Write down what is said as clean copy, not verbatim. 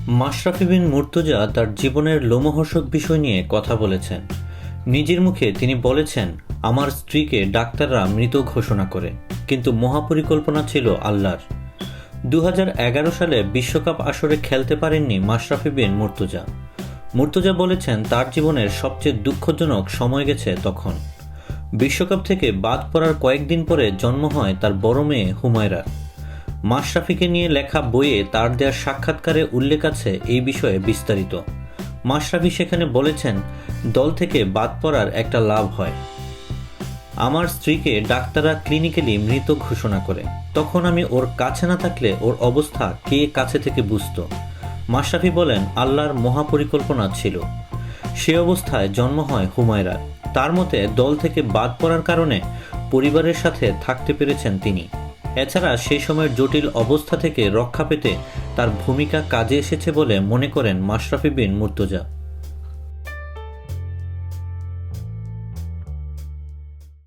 মাশরাফি বিন মুর্তজা তার জীবনের লোমহর্ষক বিষয় নিয়ে কথা বলেছেন। নিজের মুখে তিনি বলেছেন, আমার স্ত্রীকে ডাক্তাররা মৃত ঘোষণা করে, কিন্তু মহাপরিকল্পনা ছিল আল্লাহর। 2011 সালে বিশ্বকাপ আসরে খেলতে পারেননি মাশরাফি বিন মুর্তজা। মুর্তজা বলেছেন তার জীবনের সবচেয়ে দুঃখজনক সময় গেছে তখন। বিশ্বকাপ থেকে বাদ পড়ার কয়েকদিন পরে জন্ম হয় তার বড় মেয়ে হুমায়রা। মাশরাফিকে নিয়ে লেখা বইয়ে তার দেওয়া সাক্ষাৎকারে উল্লেখ আছে এই বিষয়ে বিস্তারিত। মাশরাফি সেখানে বলেছেন, দল থেকে বাদ পড়ার একটা লাভ হয়। আমার স্ত্রীকে ডাক্তাররা ক্লিনিক্যালি মৃত ঘোষণা করে, তখন আমি ওর কাছে না থাকলে ওর অবস্থা কে কাছে থেকে বুঝতো। মাশরাফি বলেন, আল্লাহর মহাপরিকল্পনা ছিল। সে অবস্থায় জন্ম হয় হুমায়রার। তার মতে দল থেকে বাদ পড়ার কারণে পরিবারের সাথে থাকতে পেরেছেন তিনি। এছাড়া সেই সময়ের জটিল অবস্থা থেকে রক্ষা পেতে তার ভূমিকা কাজে এসেছে বলে মনে করেন মাশরাফি বিন মুর্তজা।